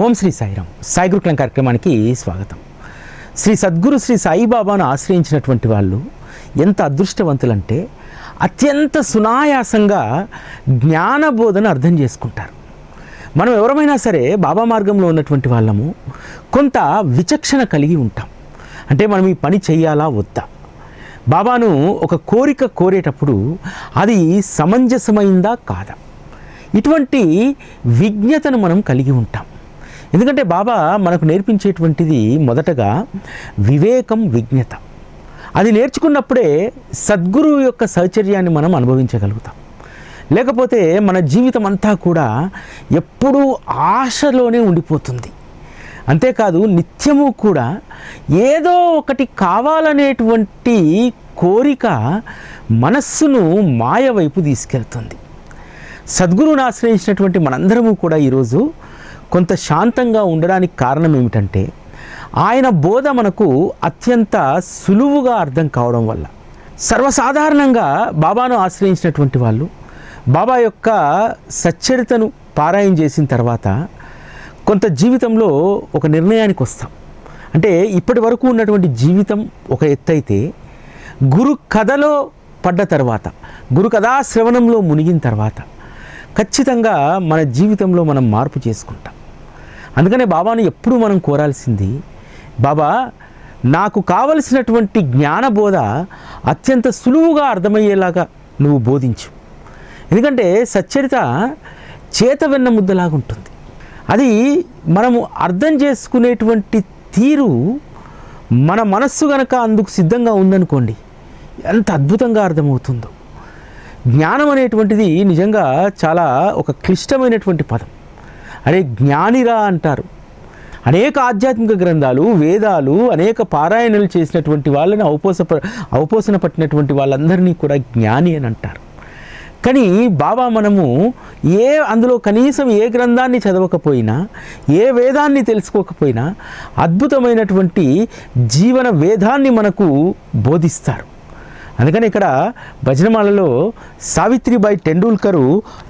ఓం శ్రీ సాయిరామ్. సాయి గురుకులం కార్యక్రమానికి స్వాగతం. శ్రీ సద్గురు శ్రీ సాయిబాబాను ఆశ్రయించినటువంటి వాళ్ళు ఎంత అదృష్టవంతులంటే అత్యంత సునాయాసంగా జ్ఞానబోధన అర్థం చేసుకుంటారు. మనం ఎవరమైనా సరే బాబా మార్గంలో ఉన్నటువంటి వాళ్ళము కొంత విచక్షణ కలిగి ఉంటాం. అంటే మనం ఈ పని చేయాలా వద్దా, బాబాను ఒక కోరిక కోరేటప్పుడు అది సమంజసమైందా కాదా, ఇటువంటి విజ్ఞతను మనం కలిగి ఉంటాం. ఎందుకంటే బాబా మనకు నేర్పించేటువంటిది మొదటగా వివేకం, విజ్ఞత. అది నేర్చుకున్నప్పుడే సద్గురువు యొక్క సహచర్యాన్ని మనం అనుభవించగలుగుతాం. లేకపోతే మన జీవితం అంతా కూడా ఎప్పుడూ ఆశలోనే ఉండిపోతుంది. అంతేకాదు నిత్యము కూడా ఏదో ఒకటి కావాలనేటువంటి కోరిక మనస్సును మాయ వైపు తీసుకెళ్తుంది. సద్గురువుని ఆశ్రయించినటువంటి మనందరము కూడా ఈరోజు కొంత శాంతంగా ఉండడానికి కారణం ఏమిటంటే ఆయన బోధ మనకు అత్యంత సులువుగా అర్థం కావడం వల్ల. సర్వసాధారణంగా బాబాను ఆశ్రయించినటువంటి వాళ్ళు బాబా యొక్క సచ్చరితను పారాయణ చేసిన తర్వాత కొంత జీవితంలో ఒక నిర్ణయానికి వస్తాం. అంటే ఇప్పటి వరకు ఉన్నటువంటి జీవితం ఒక ఎత్తైతే గురు కథలో పడ్డ తర్వాత, గురు కథా శ్రవణంలో మునిగిన తర్వాత ఖచ్చితంగా మన జీవితంలో మనం మార్పు చేసుకుంటాం. అందుకనే బాబాను ఎప్పుడూ మనం కోరాల్సింది, బాబా నాకు కావలసినటువంటి జ్ఞానబోధ అత్యంత సులువుగా అర్థమయ్యేలాగా నువ్వు బోధించు. ఎందుకంటే సచ్చరిత చేత వెన్న ముద్దలాగా ఉంటుంది. అది మనము అర్థం చేసుకునేటువంటి తీరు మన మనస్సు కనుక అందుకు సిద్ధంగా ఉందనుకోండి, ఎంత అద్భుతంగా అర్థమవుతుందో. జ్ఞానం అనేటువంటిది నిజంగా చాలా ఒక క్లిష్టమైనటువంటి పదం. అరే జ్ఞానిరా అంటారు. అనేక ఆధ్యాత్మిక గ్రంథాలు, వేదాలు, అనేక పారాయణలు చేసినటువంటి వాళ్ళని అవపోసన పట్టినటువంటి వాళ్ళందరినీ కూడా జ్ఞాని అని అంటారు. కానీ బాబా మనము అందులో కనీసం ఏ గ్రంథాన్ని చదవకపోయినా, ఏ వేదాన్ని తెలుసుకోకపోయినా అద్భుతమైనటువంటి జీవన వేదాన్ని మనకు బోధిస్తారు. అందుకని ఇక్కడ భజనమాలలో సావిత్రిబాయి టెండూల్కరు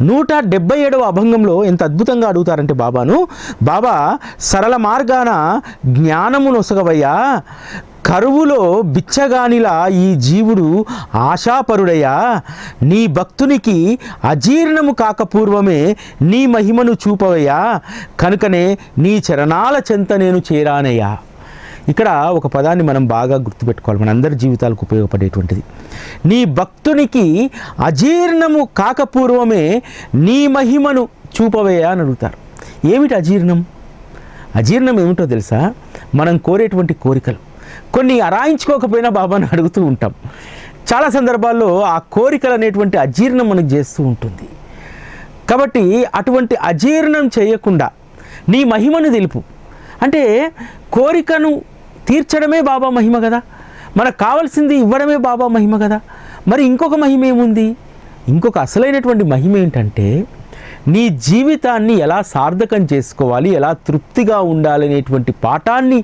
177వ అభంగంలో ఎంత అద్భుతంగా అడుగుతారంటే బాబాను, బాబా సరళ మార్గాన జ్ఞానము నొసగవయ్యా, కరువులో బిచ్చగానిలా ఈ జీవుడు ఆశాపరుడయ్యా, నీ భక్తునికి అజీర్ణము కాకపూర్వమే నీ మహిమను చూపవయ్యా, కనుకనే నీ చరణాల చెంత నేను చేరానయ్యా. ఇక్కడ ఒక పదాన్ని మనం బాగా గుర్తుపెట్టుకోవాలి, మనందరి జీవితాలకు ఉపయోగపడేటువంటిది. నీ భక్తునికి అజీర్ణము కాకపూర్వమే నీ మహిమను చూపవయ్యా అని అడుగుతారు. ఏమిటి అజీర్ణం? అజీర్ణం ఏమిటో తెలుసా? మనం కోరేటువంటి కోరికలు కొన్ని అరాయించుకోకపోయినా బాబాను అడుగుతూ ఉంటాం. చాలా సందర్భాల్లో ఆ కోరికలు అనేటువంటి అజీర్ణం మనకు చేస్తూ ఉంటుంది. కాబట్టి అటువంటి అజీర్ణం చేయకుండా నీ మహిమను తెలుపు. అంటే కోరికను తీర్చడమే బాబా మహిమ కదా, మనకు కావాల్సింది ఇవ్వడమే బాబా మహిమ కదా. మరి ఇంకొక మహిమ ఏముంది? ఇంకొక అసలైనటువంటి మహిమ ఏంటంటే నీ జీవితాన్ని ఎలా సార్థకం చేసుకోవాలి, ఎలా తృప్తిగా ఉండాలనేటువంటి పాఠాన్ని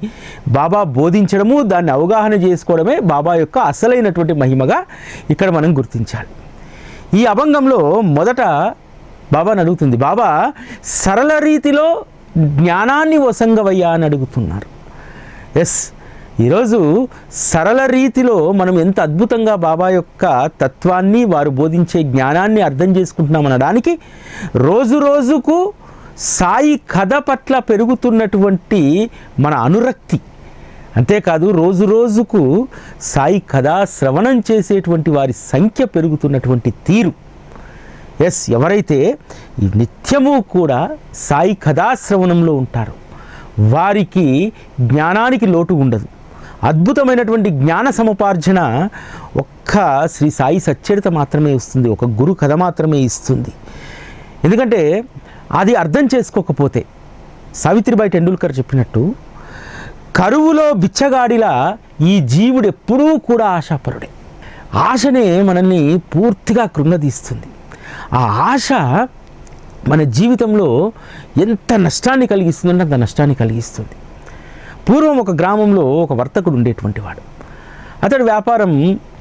బాబా బోధించడము, దాన్ని అవగాహన చేసుకోవడమే బాబా యొక్క అసలైనటువంటి మహిమగా ఇక్కడ మనం గుర్తించాలి. ఈ అభంగంలో మొదట బాబాని అడుగుతుంది, బాబా సరళ రీతిలో జ్ఞానాన్ని వసంగవయ్యా అని అడుగుతున్నారు. ఎస్, ఈరోజు సరళ రీతిలో మనం ఎంత అద్భుతంగా బాబా యొక్క తత్వాన్ని, వారు బోధించే జ్ఞానాన్ని అర్థం చేసుకుంటున్నాం అనడానికి రోజు రోజుకు సాయి కథ పట్ల పెరుగుతున్నటువంటి మన అనురక్తి, అంతేకాదు రోజు రోజుకు సాయి కథా శ్రవణం చేసేటువంటి వారి సంఖ్య పెరుగుతున్నటువంటి తీరు. ఎస్, ఎవరైతే నిత్యము కూడా సాయి కథాశ్రవణంలో ఉంటారో వారికి జ్ఞానానికి లోటు ఉండదు. అద్భుతమైనటువంటి జ్ఞాన సముపార్జన ఒక్క శ్రీ సాయి సచ్చరిత మాత్రమే ఇస్తుంది, ఒక గురు కథ మాత్రమే ఇస్తుంది. ఎందుకంటే అది అర్థం చేసుకోకపోతే సావిత్రిబాయి టెండూల్కర్ చెప్పినట్టు కరువులో బిచ్చగాడిలా ఈ జీవుడు ఎప్పుడూ కూడా ఆశాపరుడే. ఆశనే మనల్ని పూర్తిగా కృంగదీస్తుంది. ఆ ఆశ మన జీవితంలో ఎంత నష్టాన్ని కలిగిస్తుందంటే అంత నష్టాన్ని కలిగిస్తుంది. పూర్వం ఒక గ్రామంలో ఒక వర్తకుడు ఉండేటువంటి వాడు. అతడి వ్యాపారం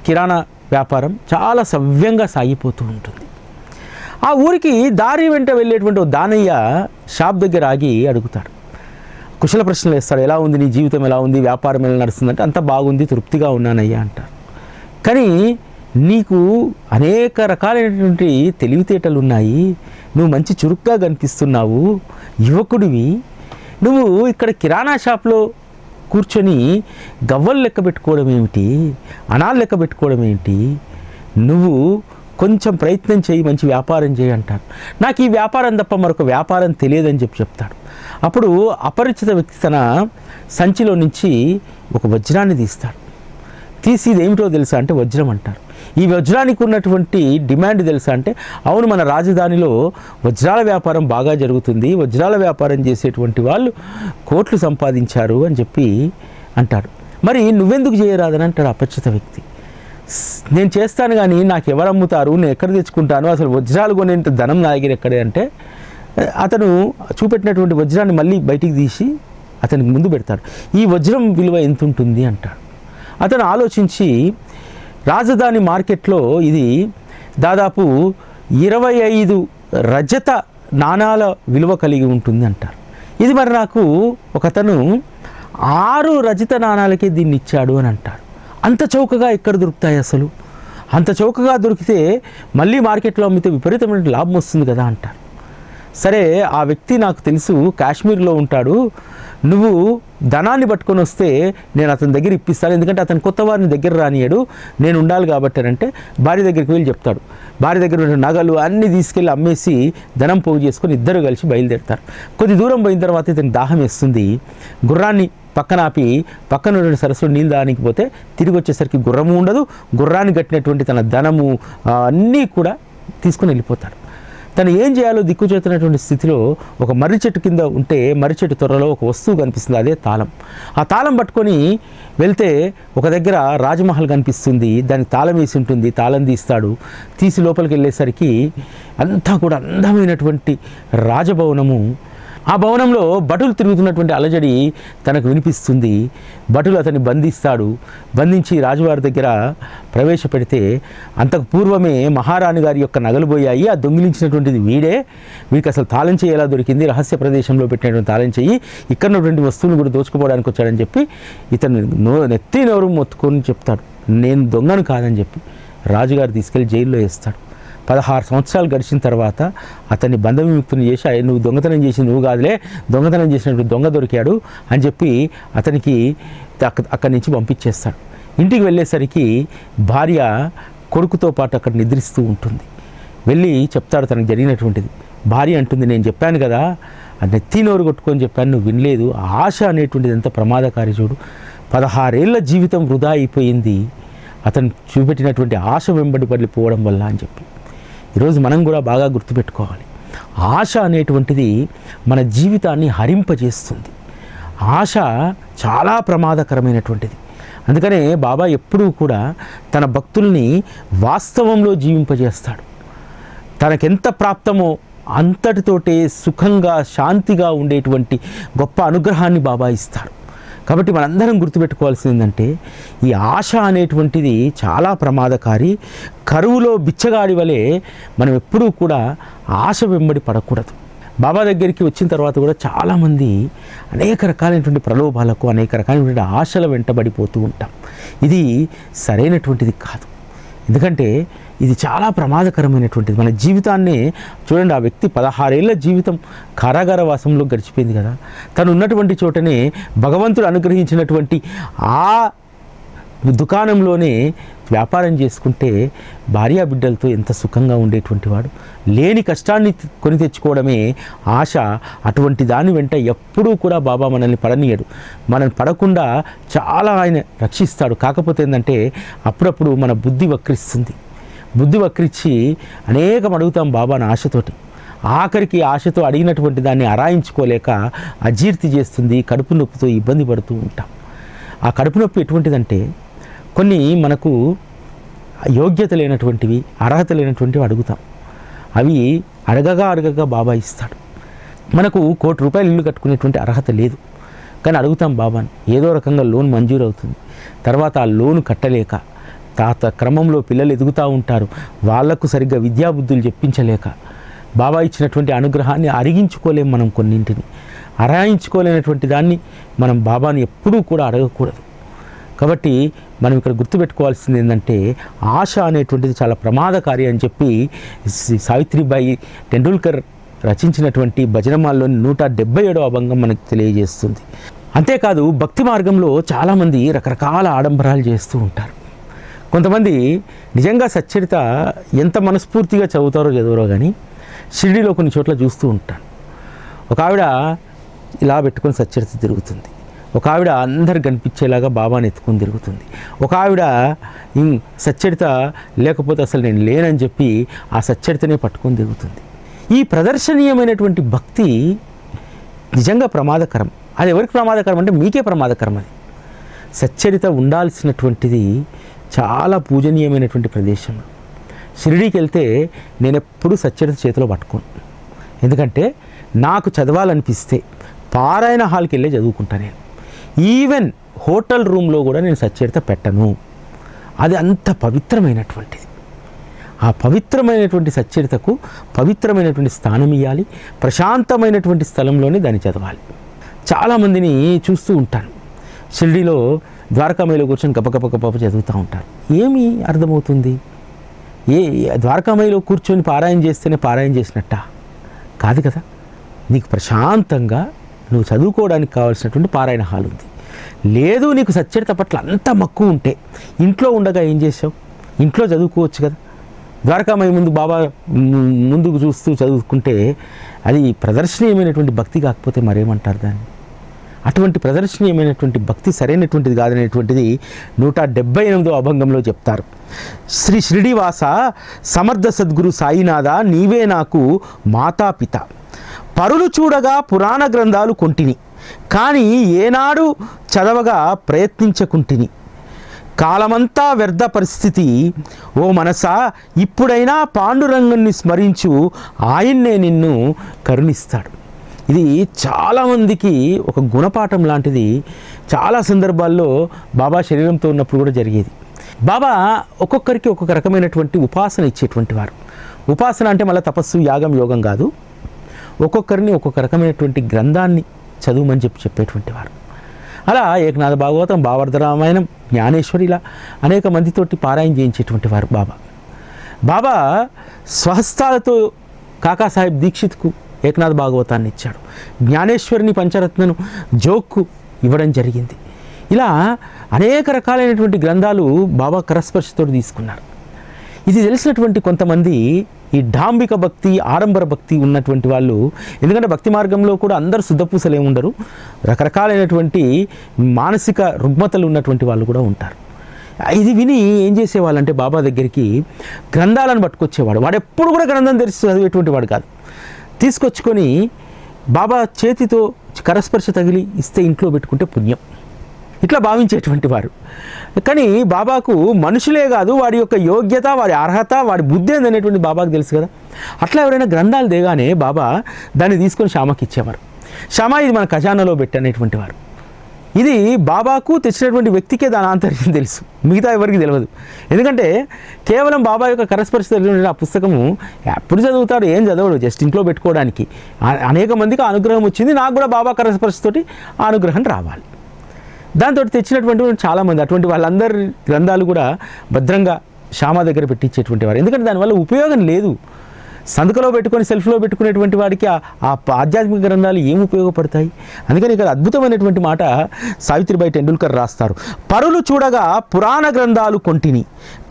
కిరాణా వ్యాపారం చాలా సవ్యంగా సాగిపోతూ ఉంటుంది. ఆ ఊరికి దారి వెంట వెళ్ళేటువంటి దానయ్య షాప్ దగ్గర ఆగి అడుగుతారు, కుశల ప్రశ్నలు వేస్తాడు. ఎలా ఉంది నీ జీవితం, ఎలా ఉంది, వ్యాపారం ఎలా నడుస్తుందంటే అంత బాగుంది, తృప్తిగా ఉన్నానయ్యా అంటారు. కానీ నీకు అనేక రకాలైనటువంటి తెలివితేటలు ఉన్నాయి, నువ్వు మంచి చురుగ్గా కనిపిస్తున్నావు, యువకుడివి, నువ్వు ఇక్కడ కిరాణా షాప్లో కూర్చొని గవ్వలు లెక్క పెట్టుకోవడం ఏమిటి, అనాలు లెక్క పెట్టుకోవడం ఏంటి, నువ్వు కొంచెం ప్రయత్నం చేయి, మంచి వ్యాపారం చేయి అంటారు. నాకు ఈ వ్యాపారం తప్ప మరొక వ్యాపారం తెలియదని చెప్తాడు. అప్పుడు అపరిచిత వ్యక్తి తన సంచిలో నుంచి ఒక వజ్రాన్ని తీస్తాడు. తీసి ఇది ఏమిటో తెలుసా అంటే వజ్రం అంటారు. ఈ వజ్రానికి ఉన్నటువంటి డిమాండ్ తెలుసా అంటే అవును, మన రాజధానిలో వజ్రాల వ్యాపారం బాగా జరుగుతుంది, వజ్రాల వ్యాపారం చేసేటువంటి వాళ్ళు కోట్లు సంపాదించారు అని చెప్పి అంటాడు. మరి నువ్వెందుకు చేయరాదని అంటాడు అపరిచిత వ్యక్తి. నేను చేస్తాను కానీ నాకు ఎవరు అమ్ముతారు, నేను ఎక్కడ తెచ్చుకుంటాను, అసలు వజ్రాలు కొనేంత ధనం నా దగ్గర ఎక్కడే అంటే అతను చూపెట్టినటువంటి వజ్రాన్ని మళ్ళీ బయటికి తీసి అతనికి ముందు పెడతాడు. ఈ వజ్రం విలువ ఎంత ఉంటుంది అంటాడు. అతను ఆలోచించి రాజధాని మార్కెట్లో ఇది దాదాపు 25 రజత నాణాల విలువ కలిగి ఉంటుంది అంటారు. ఇది మరి నాకు ఒకతను 6 రజత నాణాలకే దీన్ని ఇచ్చాడు అని అంటారు. అంత చౌకగా ఎక్కడ దొరుకుతాయి అసలు, అంత చౌకగా దొరికితే మళ్ళీ మార్కెట్లో అమ్మితే విపరీతమైన లాభం వస్తుంది కదా అంటారు. సరే, ఆ వ్యక్తి నాకు తెలుసు కాశ్మీర్లో ఉంటాడు, నువ్వు ధనాన్ని పట్టుకొని వస్తే నేను అతని దగ్గర ఇప్పిస్తాను, ఎందుకంటే అతను కొత్త వారిని దగ్గర రానియడు, నేను ఉండాలి కాబట్టి అంటే భార్య దగ్గరికి వెళ్ళి చెప్తాడు. భార్య దగ్గర ఉన్న నగలు అన్నీ తీసుకెళ్ళి అమ్మేసి ధనం పోగు చేసుకొని ఇద్దరు కలిసి బయలుదేరుతారు. కొద్ది దూరం పోయిన తర్వాత ఇతనికి దాహం వేస్తుంది. గుర్రాన్ని పక్కన ఆపి పక్కన ఉన్న సరస్సులో నీళ్ళు దానికి పోతే తిరిగి వచ్చేసరికి గుర్రము ఉండదు, గుర్రాన్ని కట్టినటువంటి తన ధనము అన్నీ కూడా తీసుకుని వెళ్ళిపోతాడు. తను ఏం చేయాలో దిక్కుచేతున్నటువంటి స్థితిలో ఒక మర్రి చెట్టు కింద ఉంటే మర్రి చెట్టు త్వరలో ఒక వస్తువు కనిపిస్తుంది, అదే తాళం. ఆ తాళం పట్టుకొని వెళ్తే ఒక దగ్గర రాజమహల్ కనిపిస్తుంది, దానికి తాళం వేసి ఉంటుంది. తాళం తీస్తాడు. తీసి లోపలికి వెళ్ళేసరికి అంతా కూడా అందమైనటువంటి రాజభవనము. ఆ భవనంలో భటులు తిరుగుతున్నటువంటి అలజడి తనకు వినిపిస్తుంది. భటులు అతన్ని బంధిస్తాడు. బంధించి రాజువారి దగ్గర ప్రవేశపెడితే అంతకు పూర్వమే మహారాణి గారి యొక్క నగలు పోయాయి, ఆ దొంగిలించినటువంటిది వీడే, వీడికి అసలు తాళం చెయ్యి ఎలా దొరికింది, రహస్య ప్రదేశంలో పెట్టినటువంటి తాళం చెయ్యి, ఇక్కడ ఉన్నటువంటి వస్తువులు కూడా దోచుకుపోవడానికి వచ్చాడని చెప్పి ఇతను నెత్తి నోరు మొత్తుకొని చెప్తాడు, నేను దొంగను కాదని చెప్పి రాజుగారు తీసుకెళ్లి జైల్లో వేస్తాడు. 16 సంవత్సరాలు గడిచిన తర్వాత అతన్ని బంధ విముక్తిని చేసి, నువ్వు దొంగతనం చేసి నువ్వు కాదులే, దొంగతనం చేసినటువంటి దొంగ దొరికాడు అని చెప్పి అతనికి అక్కడి నుంచి పంపించేస్తాడు. ఇంటికి వెళ్ళేసరికి భార్య కొడుకుతో పాటు అక్కడ నిద్రిస్తూ ఉంటుంది. వెళ్ళి చెప్తాడు తనకు జరిగినటువంటిది. భార్య అంటుంది, నేను చెప్పాను కదా, నెత్తి నోరు కొట్టుకొని చెప్పాను, నువ్వు వినలేదు. ఆశ అనేటువంటిది ఎంత ప్రమాదకారి చూడు. 16 ఏళ్ల జీవితం వృధా అయిపోయింది అతను చూపెట్టినటువంటి ఆశ వెంబడి పడిపోవడం వల్ల అని చెప్పి. ఈరోజు మనం కూడా బాగా గుర్తుపెట్టుకోవాలి, ఆశ అనేటువంటిది మన జీవితాన్ని హరింపజేస్తుంది. ఆశ చాలా ప్రమాదకరమైనటువంటిది. అందుకనే బాబా ఎప్పుడూ కూడా తన భక్తుల్ని వాస్తవంలో జీవింపజేస్తాడు. తనకెంత ప్రాప్తమో అంతటితోటే సుఖంగా శాంతిగా ఉండేటువంటి గొప్ప అనుగ్రహాన్ని బాబా ఇస్తాడు. కాబట్టి మనందరం గుర్తుపెట్టుకోవాల్సింది ఏంటంటే ఈ ఆశ అనేటువంటిది చాలా ప్రమాదకారి. కరువులో బిచ్చగాడి వలె మనం ఎప్పుడూ కూడా ఆశ వెంబడి పడకూడదు. బాబా దగ్గరికి వచ్చిన తర్వాత కూడా చాలామంది అనేక రకాలైనటువంటి ప్రలోభాలకు, అనేక రకాలైనటువంటి ఆశల వెంటబడిపోతూ ఉంటాం. ఇది సరైనటువంటిది కాదు. ఎందుకంటే ఇది చాలా ప్రమాదకరమైనటువంటిది. మన జీవితాన్ని చూడండి, ఆ వ్యక్తి 16 ఏళ్ల జీవితం కారాగార వాసంలో గడిచిపోయింది కదా. తను ఉన్నటువంటి చోటనే భగవంతుడు అనుగ్రహించినటువంటి ఆ దుకాణంలోనే వ్యాపారం చేసుకుంటే భార్యా బిడ్డలతో ఎంత సుఖంగా ఉండేటువంటి వాడు. లేని కష్టాన్ని కొని తెచ్చుకోవడమే ఆశ. అటువంటి దాని వెంట ఎప్పుడూ కూడా బాబా మనల్ని పడనీయడు. మనల్ని పడకుండా చాలా ఆయన రక్షిస్తాడు. కాకపోతే ఏంటంటే అప్పుడప్పుడు మన బుద్ధి వక్రిస్తుంది. బుద్ధి వక్రించి అనేకం అడుగుతాం బాబాని ఆశతోటి. ఆఖరికి ఆశతో అడిగినటువంటి దాన్ని అరాయించుకోలేక అజీర్తి చేస్తుంది, కడుపు నొప్పితో ఇబ్బంది పడుతూ ఉంటాం. ఆ కడుపు నొప్పి ఎటువంటిదంటే కొన్ని మనకు యోగ్యత లేనటువంటివి, అర్హత లేనటువంటివి అడుగుతాం. అవి అడగగా బాబా ఇస్తాడు. మనకు ₹1 కోటి ఇల్లు కట్టుకునేటువంటి అర్హత లేదు, కానీ అడుగుతాం బాబాని. ఏదో రకంగా లోన్ మంజూరు అవుతుంది. తర్వాత ఆ లోను కట్టలేక క్రమంలో పిల్లలు ఎదుగుతూ ఉంటారు. వాళ్లకు సరిగ్గా విద్యాబుద్ధులు చెప్పించలేక బాబా ఇచ్చినటువంటి అనుగ్రహాన్ని అరిగించుకోలేం మనం కొన్నింటిని. అరాయించుకోలేనటువంటి దాన్ని మనం బాబాని ఎప్పుడూ కూడా అడగకూడదు. కాబట్టి మనం ఇక్కడ గుర్తుపెట్టుకోవాల్సింది ఏంటంటే ఆశ అనేటువంటిది చాలా ప్రమాదకారి అని చెప్పి సావిత్రిబాయి టెండూల్కర్ రచించినటువంటి భజనమాల్లోని 177వ అభంగం మనకు తెలియజేస్తుంది. అంతేకాదు భక్తి మార్గంలో చాలామంది రకరకాల ఆడంబరాలు చేస్తూ ఉంటారు. కొంతమంది నిజంగా సచ్చరిత ఎంత మనస్ఫూర్తిగా చదవరో కానీ షిరిడీలో కొన్ని చోట్ల చూస్తూ ఉంటాను. ఒక ఆవిడ ఇలా పెట్టుకొని సచ్చరిత తిరుగుతుంది, ఒక ఆవిడ అందరు కనిపించేలాగా బాబాని ఎత్తుకొని తిరుగుతుంది, ఒక ఆవిడ సచ్చరిత లేకపోతే అసలు నేను లేనని చెప్పి ఆ సచ్చరితనే పట్టుకొని తిరుగుతుంది. ఈ ప్రదర్శనీయమైనటువంటి భక్తి నిజంగా ప్రమాదకరం. అది ఎవరికి ప్రమాదకరం అంటే మీకే ప్రమాదకరం. అది సచ్చరిత ఉండాల్సినటువంటిది చాలా పూజనీయమైనటువంటి ప్రదేశం. షిరిడీకి వెళ్తే నేను ఎప్పుడూ సచ్చరిత చేతిలో పట్టుకోను. ఎందుకంటే నాకు చదవాలనిపిస్తే పారాయణ హాల్కి వెళ్ళి చదువుకుంటాను. నేను ఈవెన్ హోటల్ రూమ్లో కూడా నేను సచ్చరిత పెట్టను. అది అంత పవిత్రమైనటువంటిది. ఆ పవిత్రమైనటువంటి సచ్చరితకు పవిత్రమైనటువంటి స్థానం ఇవ్వాలి. ప్రశాంతమైనటువంటి స్థలంలోనే దాన్ని చదవాలి. చాలామందిని చూస్తూ ఉంటాను, షిరిడీలో ద్వారకామాయిలో కూర్చొని గపగప చదువుతూ ఉంటారు. ఏమి అర్థమవుతుంది? ద్వారకామాయిలో కూర్చొని పారాయణ చేస్తేనే పారాయణ చేసినట్టా? కాదు కదా. నీకు ప్రశాంతంగా నువ్వు చదువుకోవడానికి కావాల్సినటువంటి పారాయణ హాల్ ఉంది. లేదు నీకు సచ్చరిత పట్ల అంత మక్కువ ఉంటే ఇంట్లో ఉండగా ఏం చేసావు? ఇంట్లో చదువుకోవచ్చు కదా. ద్వారకామాయి ముందు బాబా ముందుకు చూస్తూ చదువుకుంటే అది ప్రదర్శనీయమైనటువంటి భక్తి కాకపోతే మరేమంటారు దాన్ని? అటువంటి ప్రదర్శనీయమైనటువంటి భక్తి సరైనటువంటిది కాదనేటువంటిది 178వ అభంగంలో చెప్తారు. శ్రీ షిరిడివాస సమర్థ సద్గురు సాయినాథ నీవే నాకు మాతాపిత. పరులు చూడగా పురాణ గ్రంథాలు కొంటిని, కానీ ఏనాడు చదవగా ప్రయత్నించకుంటిని. కాలమంతా వ్యర్థ పరిస్థితి, ఓ మనసా ఇప్పుడైనా పాండురంగుని స్మరించు, ఆయన్నే నిన్ను కరుణిస్తాడు. ఇది చాలామందికి ఒక గుణపాఠం లాంటిది. చాలా సందర్భాల్లో బాబా శరీరంతో ఉన్నప్పుడు కూడా జరిగేది. బాబా ఒక్కొక్కరికి ఒక్కొక్క రకమైనటువంటి ఉపాసన ఇచ్చేటువంటి వారు. ఉపాసన అంటే మళ్ళీ తపస్సు, యాగం, యోగం కాదు. ఒక్కొక్కరిని ఒక్కొక్క రకమైనటువంటి గ్రంథాన్ని చదువుమని చెప్పేటువంటి వారు. అలా ఏకనాథ భాగవతం, భావార్థ రామాయణం, జ్ఞానేశ్వరి ఇలా అనేక మందితోటి పారాయణ చేయించేటువంటి వారు బాబా స్వహస్తాలతో కాకాసాహెబ్ దీక్షిత్కు ఏకనాథ భాగవతాన్ని ఇచ్చాడు. జ్ఞానేశ్వరిని పంచరత్నను జోక్కు ఇవ్వడం జరిగింది. ఇలా అనేక రకాలైనటువంటి గ్రంథాలు బాబా కరస్పర్శతో తీసుకున్నారు. ఇది తెలిసినటువంటి కొంతమంది ఈ డాంబిక భక్తి, ఆడంబర భక్తి ఉన్నటువంటి వాళ్ళు, ఎందుకంటే భక్తి మార్గంలో కూడా అందరూ శుద్ధపూసలు ఏమి ఉండరు, రకరకాలైనటువంటి మానసిక రుగ్మతలు ఉన్నటువంటి వాళ్ళు కూడా ఉంటారు. ఇది విని ఏం చేసేవాళ్ళంటే బాబా దగ్గరికి గ్రంథాలను పట్టుకొచ్చేవాడు. వాడు ఎప్పుడు కూడా గ్రంథం తెరిచి చదివేటువంటి వాడు కాదు. తీసుకొచ్చుకొని బాబా చేతితో కరస్పర్శ తగిలి ఇస్తే ఇంట్లో పెట్టుకుంటే పుణ్యం, ఇట్లా భావించేటువంటి వారు. కానీ బాబాకు మనుషులే కాదు, వాడి యొక్క యోగ్యత, వాడి అర్హత, వాడి బుద్ధి ఏందనేటువంటి బాబాకు తెలుసు కదా. అట్లా ఎవరైనా గ్రంథాలు దేగానే బాబా దాన్ని తీసుకొని శ్యామకి ఇచ్చేవారు. శ్యామ ఇది మన ఖజానాలో పెట్టనేటువంటి వారు. ఇది బాబాకు తెచ్చినటువంటి వ్యక్తికే దాని ఆంతర్యం తెలుసు, మిగతా ఎవరికి తెలియదు. ఎందుకంటే కేవలం బాబా యొక్క కరస్పర్శ తెలియని ఆ పుస్తకము ఎప్పుడు చదువుతాడు, ఏం చదవడు, జస్ట్ ఇంట్లో పెట్టుకోవడానికి. అనేక మందికి అనుగ్రహం వచ్చింది, నాకు కూడా బాబా కరస్పర్శతోటి ఆ అనుగ్రహం రావాలి. దాంతో తెచ్చినటువంటి చాలామంది అటువంటి వాళ్ళందరి గ్రంథాలు కూడా భద్రంగా శ్యామ దగ్గర పెట్టించేటువంటి వారు. ఎందుకంటే దానివల్ల ఉపయోగం లేదు. సందుకలో పెట్టుకొని సెల్ఫ్లో పెట్టుకునేటువంటి వాడికి ఆ ఆధ్యాత్మిక గ్రంథాలు ఏం ఉపయోగపడతాయి? అందుకని ఇక్కడ అద్భుతమైనటువంటి మాట సావిత్రిబాయి టెండూల్కర్ రాస్తారు. పరులు చూడగా పురాణ గ్రంథాలు కొంటిని,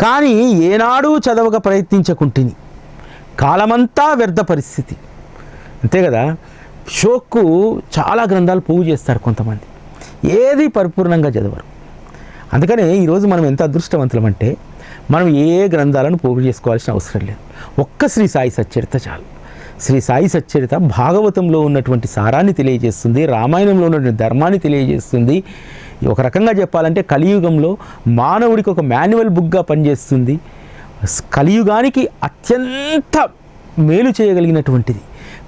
కానీ ఏనాడు చదవక ప్రయత్నించకుంటిని. కాలమంతా వ్యర్థ పరిస్థితి. అంతే కదా. షోక్కు చాలా గ్రంథాలు పోగు చేస్తారు కొంతమంది, ఏది పరిపూర్ణంగా చదవరు. అందుకనే ఈరోజు మనం ఎంత అదృష్టవంతులమంటే మనం ఏ గ్రంథాలను పోగు చేసుకోవాల్సిన అవసరం లేదు. ఒక్క శ్రీ సాయి సచ్చరిత చాలు. శ్రీ సాయి సచ్చరిత భాగవతంలో ఉన్నటువంటి సారాన్ని తెలియజేస్తుంది, రామాయణంలో ఉన్నటువంటి ధర్మాన్ని తెలియజేస్తుంది. ఒక రకంగా చెప్పాలంటే కలియుగంలో మానవుడికి ఒక మాన్యువల్ బుక్గా పనిచేస్తుంది. కలియుగానికి అత్యంత మేలు చేయగలిగినటువంటిది.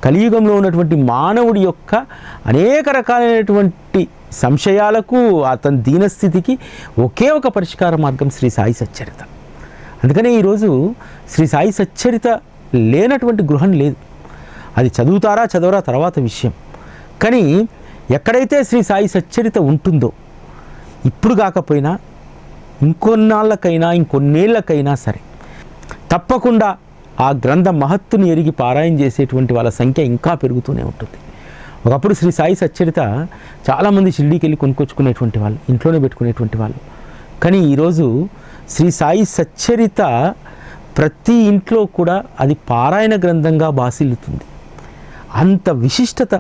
కలియుగంలో ఉన్నటువంటి మానవుడి యొక్క అనేక రకాలైనటువంటి సంశయాలకు, అతని దీనస్థితికి ఒకే ఒక పరిష్కార మార్గం శ్రీ సాయి సచ్చరిత. అందుకనే ఈరోజు శ్రీ సాయి సచ్చరిత లేనటువంటి గృహం లేదు. అది చదువుతారా చదవరా తర్వాత విషయం, కానీ ఎక్కడైతే శ్రీ సాయి సచ్చరిత ఉంటుందో ఇప్పుడు కాకపోయినా ఇంకొన్నాళ్ళకైనా ఇంకొన్నేళ్ళకైనా సరే తప్పకుండా ఆ గ్రంథ మహత్తుని ఎరిగి పారాయణ చేసేటువంటి వాళ్ళ సంఖ్య ఇంకా పెరుగుతూనే ఉంటుంది. ఒకప్పుడు శ్రీ సాయి సచ్చరిత చాలామంది షిరిడీకి వెళ్ళి కొనుక్కొచ్చుకునేటువంటి వాళ్ళు, ఇంట్లోనే పెట్టుకునేటువంటి వాళ్ళు. కానీ ఈరోజు శ్రీ సాయి సచ్చరిత ప్రతి ఇంట్లో కూడా అది పారాయణ గ్రంథంగా బాసిల్లుతుంది. అంత విశిష్టత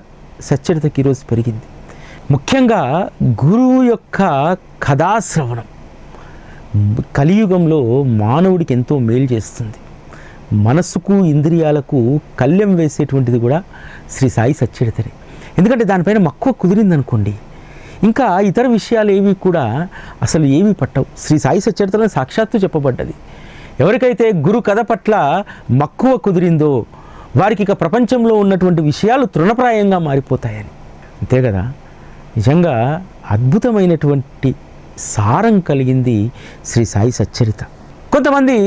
సచ్చరితకి ఈరోజు పెరిగింది. ముఖ్యంగా గురువు యొక్క కథాశ్రవణం కలియుగంలో మానవుడికి ఎంతో మేలు చేస్తుంది. మనస్సుకు ఇంద్రియాలకు కళ్యం వేసేటువంటిది కూడా శ్రీ సాయి సచ్చరితనే. ఎందుకంటే దానిపైన మక్కువ కుదిరిందనుకోండి, ఇంకా ఇతర విషయాలు ఏవి కూడా అసలు ఏవి పట్టవు. శ్రీ సాయి సచ్చరితలో సాక్షాత్తు చెప్పబడ్డది, ఎవరికైతే గురు కథ పట్ల మక్కువ కుదిరిందో వారికి ఇక ప్రపంచంలో ఉన్నటువంటి విషయాలు తృణప్రాయంగా మారిపోతాయని. అంతే కదా, నిజంగా అద్భుతమైనటువంటి సారం కలిగింది శ్రీ సాయి సచ్చరిత. కొంతమంది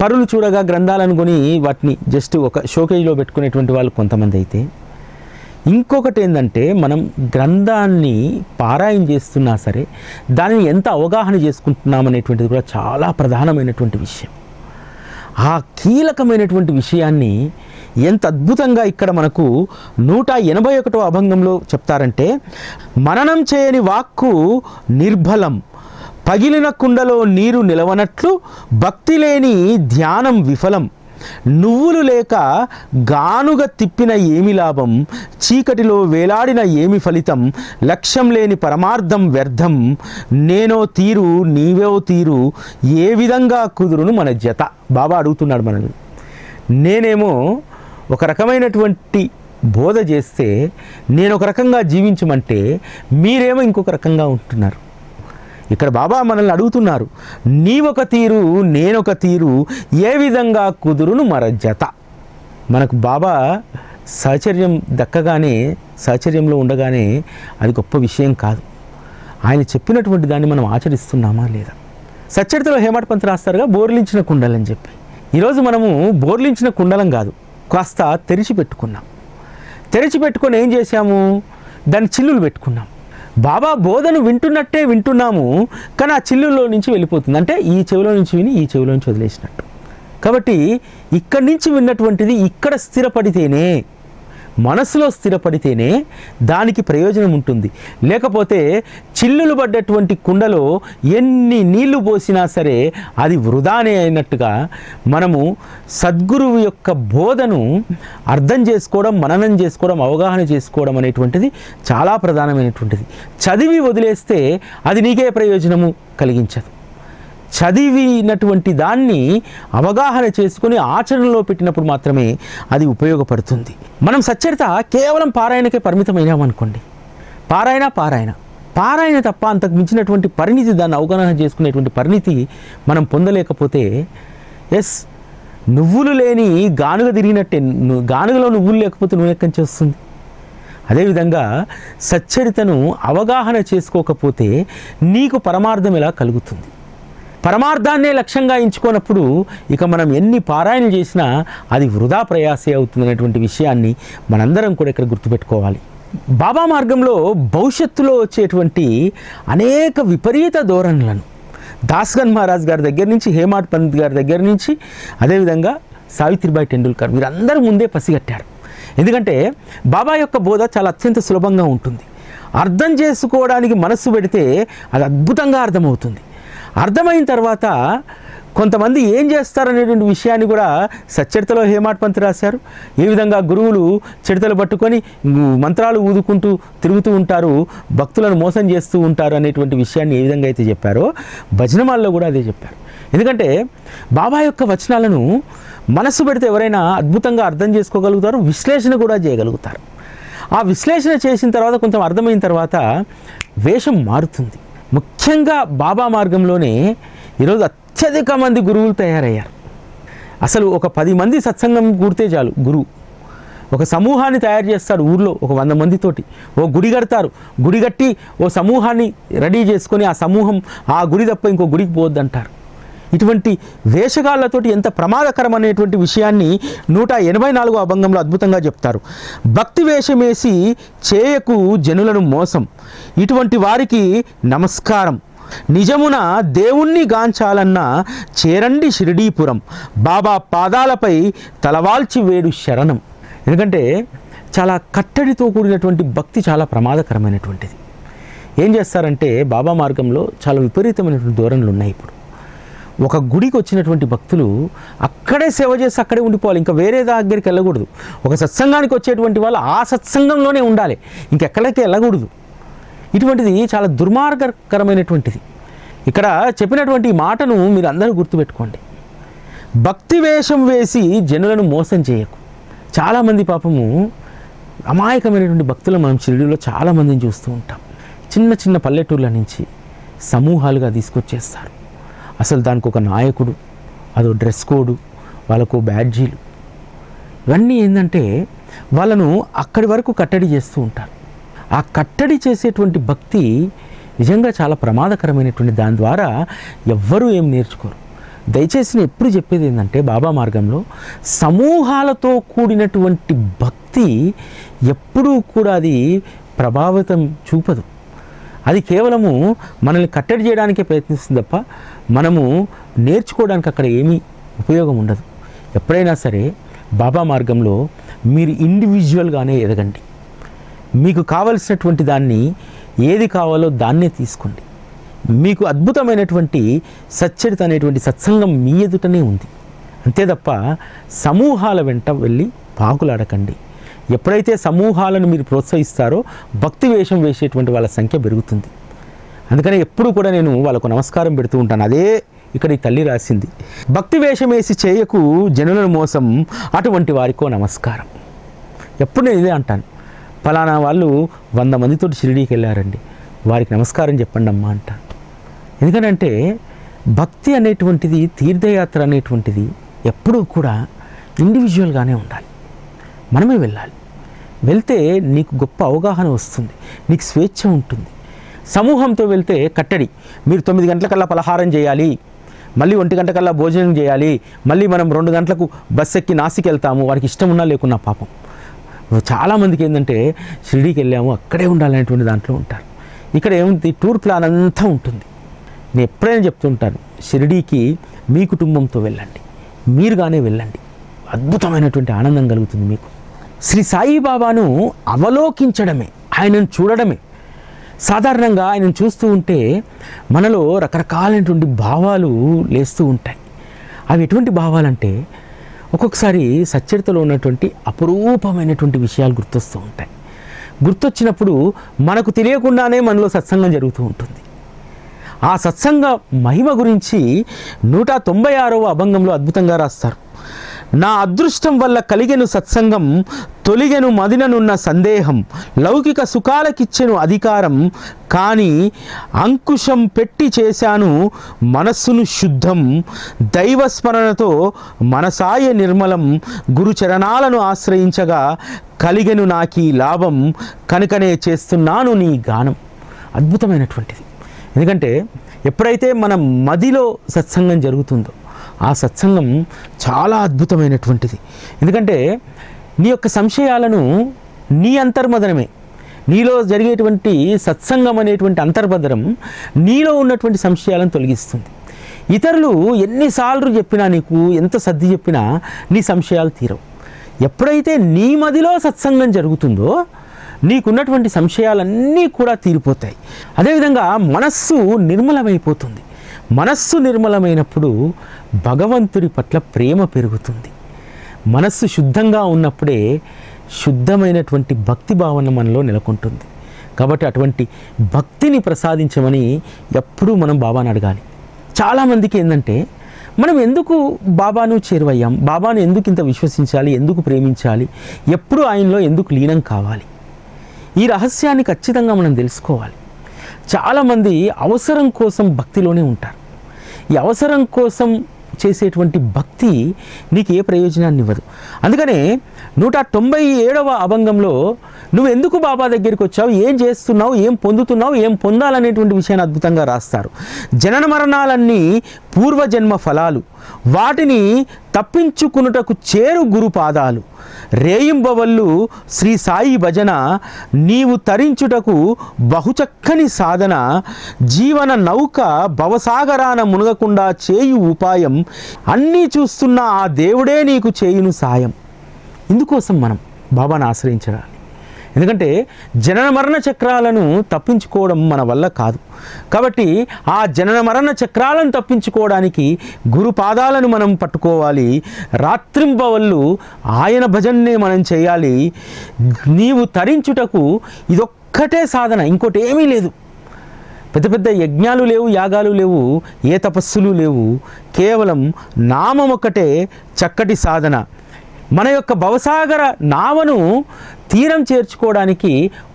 పరులు చూడగా గ్రంథాలను కొని వాటిని జస్ట్ ఒక షోకేజ్లో పెట్టుకునేటువంటి వాళ్ళు కొంతమంది అయితే, ఇంకొకటి ఏంటంటే మనం గ్రంథాన్ని పారాయణ చేస్తున్నా సరే దానిని ఎంత అవగాహన చేసుకుంటున్నాం అనేటువంటిది కూడా చాలా ప్రధానమైనటువంటి విషయం. ఆ కీలకమైనటువంటి విషయాన్ని ఎంత అద్భుతంగా ఇక్కడ మనకు 181వ అభంగంలో చెప్తారంటే, మననం చేయని వాక్కు నిర్బలం, పగిలిన కుండలో నీరు నిలవనట్లు భక్తి లేని ధ్యానం విఫలం, నువ్వులు లేక గానుగ తిప్పిన ఏమి లాభం, చీకటిలో వేలాడిన ఏమి ఫలితం, లక్ష్యం లేని పరమార్థం వ్యర్థం, నేనో తీరు నీవో తీరు, ఏ విధంగా కుదురును మన జత. బాబా అడుగుతున్నాడు మనల్ని. నేనేమో ఒక రకమైనటువంటి బోధ చేస్తే, నేను ఒక రకంగా జీవించమంటే మీరేమో ఇంకొక రకంగా ఉంటున్నారు. ఇక్కడ బాబా మనల్ని అడుగుతున్నారు, నీవొక తీరు నేనొక తీరు, ఏ విధంగా కుదురును మన జత. మనకు బాబా సహచర్యం దక్కగానే, సహచర్యంలో ఉండగానే అది గొప్ప విషయం కాదు. ఆయన చెప్పినటువంటి దాన్ని మనం ఆచరిస్తున్నామా లేదా. సచ్చరితలో హేమాడ్ పంత్ రాస్తారుగా బోర్లించిన కుండలని చెప్పి. ఈరోజు మనము బోర్లించిన కుండలం కాదు, కాస్త తెరిచిపెట్టుకున్నాం. తెరిచిపెట్టుకొని ఏం చేశాము, దాన్ని చిల్లులు పెట్టుకున్నాం. బాబా బోధను వింటున్నట్టే వింటున్నాము, కానీ ఆ చిల్లులో నుంచి వెళ్ళిపోతుంది. అంటే ఈ చెవిలో నుంచి విని ఈ చెవిలో నుంచి వదిలేసినట్టు. కాబట్టి ఇక్కడి నుంచి విన్నటువంటిది ఇక్కడ స్థిరపడితేనే, మనసులో స్థిరపడితేనే దానికి ప్రయోజనం ఉంటుంది. లేకపోతే చిల్లులు పడ్డటువంటి కుండలో ఎన్ని నీళ్లు పోసినా సరే అది వృధానే అయినట్టుగా మనము సద్గురువు యొక్క బోధను అర్థం చేసుకోవడం, మననం చేసుకోవడం, అవగాహన చేసుకోవడం అనేటువంటిది చాలా ప్రధానమైనటువంటిది. చదివి వదిలేస్తే అది నీకే ప్రయోజనము కలిగించదు. చదివినటువంటి దాన్ని అవగాహన చేసుకుని ఆచరణలో పెట్టినప్పుడు మాత్రమే అది ఉపయోగపడుతుంది. మనం సచ్చరిత కేవలం పారాయణకే పరిమితమైనామనుకోండి, పారాయణ తప్ప అంతకు మించినటువంటి పరిణితి, దాన్ని అవగాహన చేసుకునేటువంటి పరిణితి మనం పొందలేకపోతే, నువ్వులు లేని గానుగ తిరిగినట్టే. గానుగలో నువ్వులు లేకపోతే నూనె ఎక్కడి నుంచి వస్తుంది? అదేవిధంగా సచ్చరితను అవగాహన చేసుకోకపోతే నీకు పరమార్థం ఎలా కలుగుతుంది? పరమార్థాన్నే లక్ష్యంగా ఎంచుకోనప్పుడు ఇక మనం ఎన్ని పారాయణలు చేసినా అది వృధా ప్రయాసే అవుతుంది అనేటువంటి విషయాన్ని మనందరం కూడా ఇక్కడ గుర్తుపెట్టుకోవాలి. బాబా మార్గంలో భవిష్యత్తులో వచ్చేటువంటి అనేక విపరీత ధోరణులను దాస్గన్ మహారాజ్ గారి దగ్గర నుంచి, హేమాడ్ పంత్ గారి దగ్గర నుంచి, అదేవిధంగా సావిత్రిబాయి టెండూల్కర్, వీరందరూ ముందే పసిగట్టారు. ఎందుకంటే బాబా యొక్క బోధ చాలా అత్యంత సులభంగా ఉంటుంది. అర్థం చేసుకోవడానికి మనస్సు పెడితే అది అద్భుతంగా అర్థమవుతుంది. అర్థమైన తర్వాత కొంతమంది ఏం చేస్తారనేటువంటి విషయాన్ని కూడా సచ్చరితలో హేమాడ్ పంత్ రాశారు. ఏ విధంగా గురువులు చిడతలు పట్టుకొని మంత్రాలు ఊదుకుంటూ తిరుగుతూ ఉంటారు, భక్తులను మోసం చేస్తూ ఉంటారు అనేటువంటి విషయాన్ని ఏ విధంగా అయితే చెప్పారో భజనమాల్లో కూడా అదే చెప్పారు. ఎందుకంటే బాబా యొక్క వచనాలను మనస్సు పెడితే ఎవరైనా అద్భుతంగా అర్థం చేసుకోగలుగుతారు, విశ్లేషణ కూడా చేయగలుగుతారు. ఆ విశ్లేషణ చేసిన తర్వాత కొంచెం అర్థమైన తర్వాత వేషం మారుతుంది. ముఖ్యంగా బాబా మార్గంలోనే ఈరోజు అత్యధిక మంది గురువులు తయారయ్యారు. అసలు ఒక 10 మంది సత్సంగం కూడితే చాలు, గురువు ఒక సమూహాన్ని తయారు చేస్తాడు. ఊర్లో ఒక 100 మందితోటి ఓ గుడి కడతారు. గుడి కట్టి ఓ సమూహాన్ని రెడీ చేసుకొని ఆ సమూహం ఆ గుడి తప్ప ఇంకో గుడికి పోవద్దంటారు. ఇటువంటి వేషగాళ్లతోటి ఎంత ప్రమాదకరం అనేటువంటి విషయాన్ని 184వ అభంగంలో అద్భుతంగా చెప్తారు. భక్తి వేషమేసి చేయకు జనులను మోసం, ఇటువంటి వారికి నమస్కారం. నిజమున దేవుణ్ణి గాంచాలన్నా చేరండి షిరిడీపురం, బాబా పాదాలపై తలవాల్చి వేడు శరణం. ఎందుకంటే చాలా కట్టడితో కూడినటువంటి భక్తి చాలా ప్రమాదకరమైనటువంటిది. ఏం చేస్తారంటే బాబా మార్గంలో చాలా విపరీతమైనటువంటి ధోరణులు ఉన్నాయి. ఇప్పుడు ఒక గుడికి వచ్చినటువంటి భక్తులు అక్కడే సేవ చేసి అక్కడే ఉండిపోవాలి, ఇంకా వేరే దగ్గరికి వెళ్ళకూడదు. ఒక సత్సంగానికి వచ్చేటువంటి వాళ్ళు ఆ సత్సంగంలోనే ఉండాలి, ఇంకెక్కడికి వెళ్ళకూడదు. ఇటువంటిది చాలా దుర్మార్గకరమైనటువంటిది. ఇక్కడ చెప్పినటువంటి మాటను మీరు అందరూ గుర్తుపెట్టుకోండి. భక్తి వేషం వేసి జనులను మోసం చేయకు. చాలామంది పాపము అమాయకమైనటువంటి భక్తులు మనం షిరిడీలో చాలామందిని చూస్తూ ఉంటాం. చిన్న చిన్న పల్లెటూర్ల నుంచి సమూహాలుగా తీసుకొచ్చేస్తారు. అసలు దానికి ఒక నాయకుడు, అదో డ్రెస్ కోడు, వాళ్ళకు బ్యాడ్జీలు, ఇవన్నీ ఏంటంటే వాళ్ళను అక్కడి వరకు కట్టడి చేస్తూ ఉంటారు. ఆ కట్టడి చేసేటువంటి భక్తి నిజంగా చాలా ప్రమాదకరమైనటువంటి. దాని ద్వారా ఎవ్వరూ ఏం నేర్చుకోరు. దయచేసి నేను ఎప్పుడు చెప్పేది ఏంటంటే బాబా మార్గంలో సమూహాలతో కూడినటువంటి భక్తి ఎప్పుడూ కూడా అది ప్రభావితం చూపదు. అది కేవలము మనల్ని కట్టడి చేయడానికే ప్రయత్నిస్తుంది తప్ప మనము నేర్చుకోవడానికి అక్కడ ఏమీ ఉపయోగం ఉండదు. ఎప్పుడైనా సరే బాబా మార్గంలో మీరు ఇండివిజువల్గానే ఎదగండి. మీకు కావలసినటువంటి దాన్ని ఏది కావాలో దాన్నే తీసుకోండి. మీకు అద్భుతమైనటువంటి సచ్చరిత అనేటువంటి సత్సంగం మీ ఎదుటనే ఉంది. అంతే తప్ప సమూహాల వెంట వెళ్ళి పాకులాడకండి. ఎప్పుడైతే సమూహాలను మీరు ప్రోత్సహిస్తారో భక్తి వేషం వేసేటువంటి వాళ్ళ సంఖ్య పెరుగుతుంది. అందుకనే ఎప్పుడు కూడా నేను వాళ్ళకు నమస్కారం పెడుతూ ఉంటాను. అదే ఇక్కడ ఈ తల్లి రాసింది, భక్తి వేషం వేసి చేయకు జనులను మోసం, అటువంటి వారికో నమస్కారం. ఎప్పుడు నేను ఇదే అంటాను, ఫలానా వాళ్ళు 100 మందితో షిరిడీకి వెళ్ళారండి, వారికి నమస్కారం చెప్పండి అమ్మా అంటాను. ఎందుకంటే భక్తి అనేటువంటిది, తీర్థయాత్ర అనేటువంటిది ఎప్పుడూ కూడా ఇండివిజువల్గానే ఉండాలి. మనమే వెళ్ళాలి. వెళ్తే నీకు గొప్ప అవగాహన వస్తుంది, నీకు స్వేచ్ఛ ఉంటుంది. సమూహంతో వెళ్తే కట్టడి. మీరు 9 గంటలకల్లా పలహారం చేయాలి, మళ్ళీ 1 గంటకల్లా భోజనం చేయాలి, మళ్ళీ మనం 2 గంటలకు బస్సు ఎక్కి నాసిక్ వెళ్తాము. వారికి ఇష్టం ఉన్నా లేకున్నా పాపం. చాలామందికి ఏంటంటే షిరిడీకి వెళ్ళాము అక్కడే ఉండాలనేటువంటి దాంట్లో ఉంటారు. ఇక్కడ ఏముంది, టూర్ ప్లాన్ అంతా ఉంటుంది. నేను ఎప్పుడైనా చెప్తుంటాను, షిరిడీకి మీ కుటుంబంతో వెళ్ళండి, మీరుగానే వెళ్ళండి. అద్భుతమైనటువంటి ఆనందం కలుగుతుంది మీకు. శ్రీ సాయిబాబాను అవలోకించడమే, ఆయనను చూడడమే. సాధారణంగా ఆయనను చూస్తూ ఉంటే మనలో రకరకాలైనటువంటి భావాలు లేస్తూ ఉంటాయి. అవి ఎటువంటి భావాలంటే ఒక్కొక్కసారి సచ్చరితలో ఉన్నటువంటి అపురూపమైనటువంటి విషయాలు గుర్తొస్తూ ఉంటాయి. గుర్తొచ్చినప్పుడు మనకు తెలియకుండానే మనలో సత్సంగం జరుగుతూ ఉంటుంది. ఆ సత్సంగ మహిమ గురించి 196వ అభంగంలో అద్భుతంగా రాస్తారు. నా అదృష్టం వల్ల కలిగెను సత్సంగం, తొలిగెను మదిననున్న సందేహం, లౌకిక సుఖాలకిచ్చెను అధికారం, కానీ అంకుశం పెట్టి చేశాను మనస్సును శుద్ధం, దైవస్మరణతో మనసాయ నిర్మలం, గురుచరణాలను ఆశ్రయించగా కలిగెను నాకీ లాభం, కనుకనే చేస్తున్నాను నీ గానం. అద్భుతమైనటువంటిది. ఎందుకంటే ఎప్పుడైతే మన మదిలో సత్సంగం జరుగుతుందో ఆ సత్సంగం చాలా అద్భుతమైనటువంటిది. ఎందుకంటే నీ యొక్క సంశయాలను నీ అంతర్మదనమే, నీలో జరిగేటువంటి సత్సంగం అనేటువంటి అంతర్భద్రం నీలో ఉన్నటువంటి సంశయాలను తొలగిస్తుంది. ఇతరులు ఎన్నిసార్లు చెప్పినా, నీకు ఎంత సర్ది చెప్పినా నీ సంశయాలు తీరవు. ఎప్పుడైతే నీ మదిలో సత్సంగం జరుగుతుందో నీకున్నటువంటి సంశయాలన్నీ కూడా తీరిపోతాయి. అదేవిధంగా మనస్సు నిర్మలమైపోతుంది. మనస్సు నిర్మలమైనప్పుడు భగవంతుడి పట్ల ప్రేమ పెరుగుతుంది. మనస్సు శుద్ధంగా ఉన్నప్పుడే శుద్ధమైనటువంటి భక్తి భావన మనలో నెలకొంటుంది. కాబట్టి అటువంటి భక్తిని ప్రసాదించమని ఎప్పుడూ మనం బాబాను అడగాలి. చాలామందికి ఏంటంటే మనం ఎందుకు బాబాను చేరువయ్యాం, బాబాను ఎందుకు ఇంత విశ్వసించాలి, ఎందుకు ప్రేమించాలి, ఎప్పుడు ఆయనలో ఎందుకు లీనం కావాలి, ఈ రహస్యాన్ని ఖచ్చితంగా మనం తెలుసుకోవాలి. చాలామంది అవసరం కోసం భక్తిలోనే ఉంటారు. ఈ అవసరం కోసం చేసేటువంటి భక్తి నీకు ఏ ప్రయోజనాన్ని ఇవ్వదు. అందుకనే 197వ అభంగంలో నువ్వు ఎందుకు బాబా దగ్గరికి వచ్చావు, ఏం చేస్తున్నావు, ఏం పొందుతున్నావు, ఏం పొందాలనేటువంటి విషయాన్ని అద్భుతంగా రాస్తారు. జనన మరణాలన్నీ పూర్వజన్మ ఫలాలు, వాటిని తప్పించుకునుటకు చేరు గురు పాదాలు. రేయింబవళ్ళు శ్రీ సాయి భజన, నీవు తరించుటకు బహుచక్కని సాధన. జీవన నౌక భవసాగరాన మునగకుండా చేయు ఉపాయం, అన్నీ చూస్తున్న ఆ దేవుడే నీకు చేయును సాయం. ఇందుకోసం మనం బాబాను ఆశ్రయించాలి. ఎందుకంటే జనన మరణ చక్రాలను తప్పించుకోవడం మన వల్ల కాదు. కాబట్టి ఆ జనన మరణ చక్రాలను తప్పించుకోవడానికి గురు పాదాలను మనం పట్టుకోవాలి. రాత్రింబవళ్ళు ఆయన భజన్నే మనం చేయాలి. నీవు తరించుటకు ఇదొక్కటే సాధన, ఇంకోటి ఏమీ లేదు. పెద్ద పెద్ద యజ్ఞాలు లేవు, యాగాలు లేవు, ఏ తపస్సులు లేవు. కేవలం నామం ఒక్కటే చక్కటి సాధన. మన యొక్క భవసాగర నావను తీరం చేర్చుకోవడానికి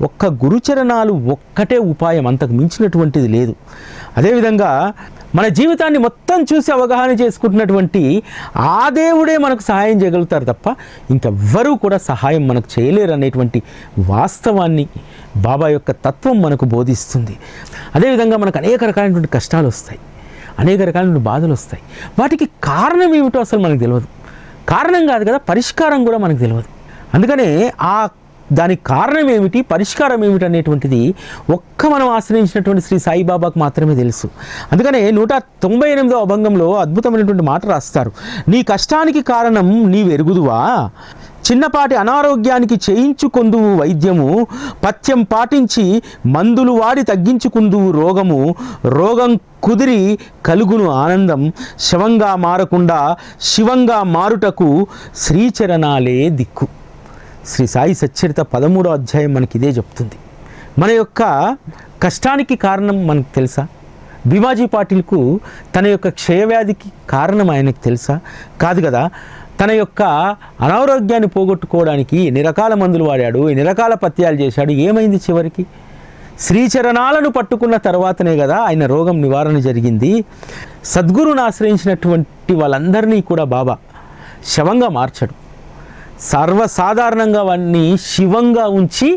ఒక్క గురుచరణాలు ఒక్కటే ఉపాయం, అంతకు మించినటువంటిది లేదు. అదేవిధంగా మన జీవితాన్ని మొత్తం చూసి అవగాహన చేసుకుంటున్నటువంటి ఆ దేవుడే మనకు సహాయం చేయగలుగుతారు తప్ప ఇంకెవ్వరూ కూడా సహాయం మనకు చేయలేరు అనేటువంటి వాస్తవాన్ని బాబా యొక్క తత్వం మనకు బోధిస్తుంది. అదేవిధంగా మనకు అనేక రకాలైనటువంటి కష్టాలు వస్తాయి, అనేక రకాలైనటువంటి బాధలు వస్తాయి. వాటికి కారణం ఏమిటో అసలు మనకు తెలియదు. కారణం కాదు కదా, పరిష్కారం కూడా మనకు తెలియదు. అందుకనే దానికి కారణం ఏమిటి, పరిష్కారం ఏమిటి అనేటువంటిది ఒక్క మనం ఆశ్రయించినటువంటి శ్రీ సాయిబాబాకు మాత్రమే తెలుసు. అందుకనే 198వ అభంగంలో అద్భుతమైనటువంటి మాట రాస్తారు. నీ కష్టానికి కారణం నీవెరుగుదువా, చిన్నపాటి అనారోగ్యానికి చేయించుకొందువు వైద్యము, పథ్యం పాటించి మందులు వాడి తగ్గించుకుందువు రోగము, రోగం కుదిరి కలుగును ఆనందం, శవంగా మారకుండా శివంగా మారుటకు శ్రీచరణాలే దిక్కు. శ్రీ సాయి సచ్చరిత 13వ అధ్యాయం మనకి ఇదే చెప్తుంది. మన యొక్క కష్టానికి కారణం మనకు తెలుసా? భీమాజీ పాటిల్కు తన యొక్క క్షయవ్యాధికి కారణం ఆయనకు తెలుసా? కాదు కదా. తన యొక్క అనారోగ్యాన్ని పోగొట్టుకోవడానికి ఎన్ని రకాల మందులు వాడాడు, ఎన్ని రకాల పత్యాలు చేశాడు. ఏమైంది చివరికి? శ్రీచరణాలను పట్టుకున్న తర్వాతనే కదా ఆయన రోగం నివారణ జరిగింది. సద్గురుని ఆశ్రయించినటువంటి వాళ్ళందరినీ కూడా బాబా శవంగా మార్చడు. సర్వసాధారణంగా వారిని శివంగా ఉంచి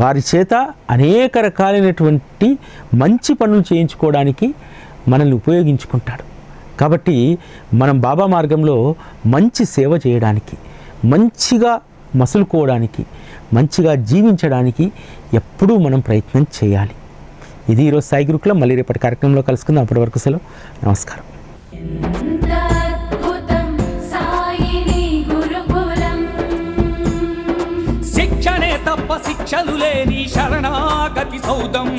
వారి చేత అనేక రకాలైనటువంటి మంచి పనులు చేయించుకోవడానికి మనల్ని ఉపయోగించుకుంటాడు. కాబట్టి మనం బాబా మార్గంలో మంచి సేవ చేయడానికి, మంచిగా మసులుకోవడానికి, మంచిగా జీవించడానికి ఎప్పుడూ మనం ప్రయత్నం చేయాలి. ఇది ఈరోజు సాయి గురుకులం. మళ్ళీ రేపటి కార్యక్రమంలో కలుసుకుందాం. అప్పటి వరకు సెలవు. నమస్కారం. శిక్షణే తప్ప శిక్షలు లేని శరణాగతి సౌదం.